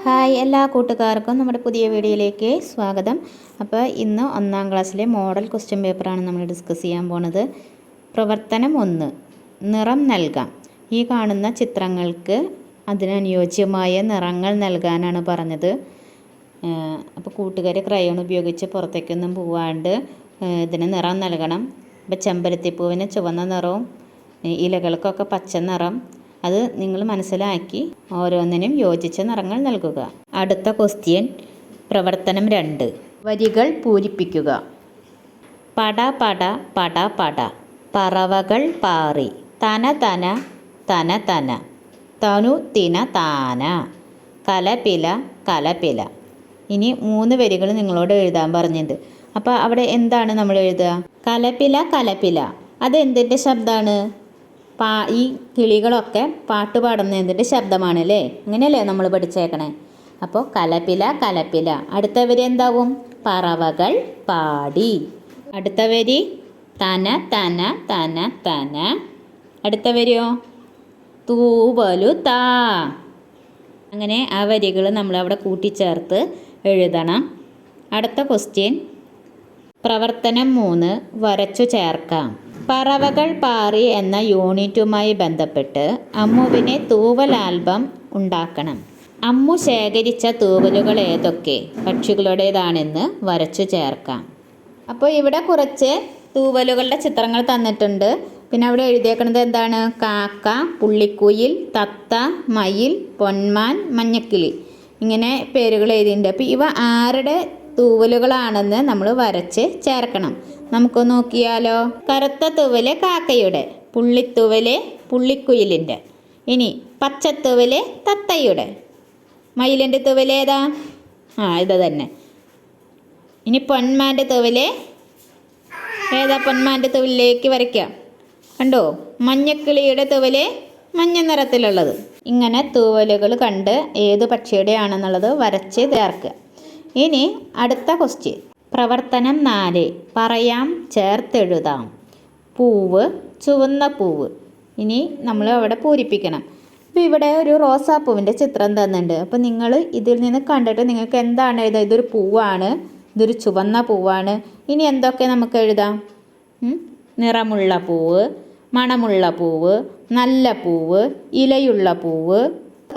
Hi എല്ലാ കൂട്ടുകാർക്കും നമ്മുടെ പുതിയ വീഡിയോയിലേക്ക് സ്വാഗതം. അപ്പോൾ ഇന്ന് 1ാം ക്ലാസ്സിലെ മോഡൽ ക്വസ്റ്റ്യൻ പേപ്പറാണ് നമ്മൾ ഡിസ്കസ് ചെയ്യാൻ പോണത്. പ്രവർത്തനം 1, നിറം നൽകാം. ഈ കാണുന്ന ചിത്രങ്ങൾക്ക് അതിനനുയോജ്യമായ നിറങ്ങൾ നൽകാനാണ് പറഞ്ഞത്. അപ്പോൾ കൂട്ടുകാർ ക്രയോൺ ഉപയോഗിച്ച് പുറത്തേക്കൊന്നും പോവാണ്ട് ഇതിന് നിറം നൽകണം. ഇപ്പോൾ ചെമ്പരത്തിപ്പൂവിന് ചുവന്ന നിറവും ഇലകൾക്കൊക്കെ പച്ച നിറം, അത് നിങ്ങൾ മനസ്സിലാക്കി ഓരോന്നിനും യോജിച്ച നിറങ്ങൾ നൽകുക. അടുത്ത ക്വസ്റ്റ്യൻ പ്രവർത്തനം 2, വരികൾ പൂരിപ്പിക്കുക. പട പട പട പട, പറവകൾ പാറി, തന തന തന തന, തനു തിന താന, കലപില കലപില. ഇനി 3 വരികൾ നിങ്ങളോട് എഴുതാൻ പറഞ്ഞിട്ടുണ്ട്. അപ്പോൾ അവിടെ എന്താണ് നമ്മൾ എഴുതുക? കലപില കലപില, അത് എന്തിൻ്റെ ശബ്ദമാണ്? ഈ കിളികളൊക്കെ പാട്ട് പാടുന്നതിൻ്റെ ശബ്ദമാണ് അല്ലേ? അങ്ങനെയല്ലേ നമ്മൾ പഠിച്ചേക്കണേ. അപ്പോൾ കലപില കലപില. അടുത്ത വരി എന്താവും? പറവകൾ പാടി. അടുത്ത വരി തന തന തന തന. അടുത്ത വരിയോ? തൂവലു താ. അങ്ങനെ ആ വരികൾ നമ്മളവിടെ കൂട്ടിച്ചേർത്ത് എഴുതണം. അടുത്ത ക്വസ്റ്റ്യൻ പ്രവർത്തനം 3, വരച്ചു ചേർക്കാം. പറവകൾ പാറി എന്ന യൂണിറ്റുമായി ബന്ധപ്പെട്ട് അമ്മുവിനെ തൂവൽ ആൽബം ഉണ്ടാക്കണം. അമ്മു ശേഖരിച്ച തൂവലുകൾ ഏതൊക്കെ പക്ഷികളുടേതാണെന്ന് വരച്ചു ചേർക്കാം. അപ്പോൾ ഇവിടെ കുറച്ച് തൂവലുകളുടെ ചിത്രങ്ങൾ തന്നിട്ടുണ്ട്. പിന്നെ അവിടെ എഴുതിയേക്കുന്നത് എന്താണ്? കാക്ക, പുള്ളിക്കുയിൽ, തത്ത, മയിൽ, പൊന്മാൻ, മഞ്ഞക്കിളി, ഇങ്ങനെ പേരുകൾ എഴുതിയിട്ടുണ്ട്. അപ്പോൾ ഇവ ആരുടെ തൂവലുകളാണെന്ന് നമ്മൾ വരച്ച് ചേർക്കണം. നമുക്ക് നോക്കിയാലോ? കറുത്ത തൂവല് കാക്കയുടെ, പുള്ളിത്തൂവല് പുള്ളിക്കുയിലിൻ്റെ, ഇനി പച്ചത്തൂവല് തത്തയുടെ, മയിലിൻ്റെ തൂവല് ഏതാ? ഇത് തന്നെ. ഇനി പൊന്മാൻ്റെ തൂവല് ഏതാ? പൊന്മാൻ്റെ തൂവലിലേക്ക് വരയ്ക്കാം. കണ്ടോ? മഞ്ഞക്കിളിയുടെ തൂവല് മഞ്ഞ നിറത്തിലുള്ളത്. ഇങ്ങനെ തൂവലുകൾ കണ്ട് ഏത് പക്ഷിയുടെ ആണെന്നുള്ളത് വരച്ച് ചേർക്കുക. ഇനി അടുത്ത ക്വസ്റ്റ്യൻ പ്രവർത്തനം 4, പറയാം ചേർത്തെഴുതാം. പൂവ്, ചുവന്ന പൂവ്. ഇനി നമ്മൾ അവിടെ പൂരിപ്പിക്കണം. അപ്പോൾ ഇവിടെ ഒരു റോസാപ്പൂവിൻ്റെ ചിത്രം തന്നിട്ടുണ്ട്. അപ്പോൾ നിങ്ങൾ ഇതിൽ നിന്ന് കണ്ടിട്ട് നിങ്ങൾക്ക് എന്താണ് എഴുതുക? ഇതൊരു പൂവാണ്, ഇതൊരു ചുവന്ന പൂവാണ്. ഇനി എന്തൊക്കെ നമുക്ക് എഴുതാം? നിറമുള്ള പൂവ്, മണമുള്ള പൂവ്, നല്ല പൂവ്, ഇലയുള്ള പൂവ്,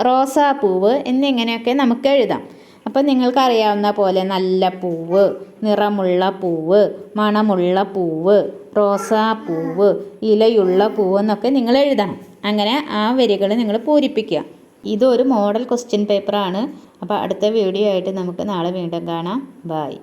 റോസാപ്പൂവ് എന്നിങ്ങനെയൊക്കെ നമുക്ക് എഴുതാം. അപ്പോൾ നിങ്ങൾക്കറിയാവുന്ന പോലെ നല്ല പൂവ്, നിറമുള്ള പൂവ്, മണമുള്ള പൂവ്, റോസാപ്പൂവ്, ഇലയുള്ള പൂവ് എന്നൊക്കെ നിങ്ങൾ എഴുതണം. അങ്ങനെ ആ വരികൾ നിങ്ങൾ പൂരിപ്പിക്കുക. ഇതൊരു മോഡൽ ക്വസ്റ്റ്യൻ പേപ്പറാണ്. അപ്പോൾ അടുത്ത വീഡിയോ ആയിട്ട് നമുക്ക് നാളെ വീണ്ടും കാണാം. ബായ്.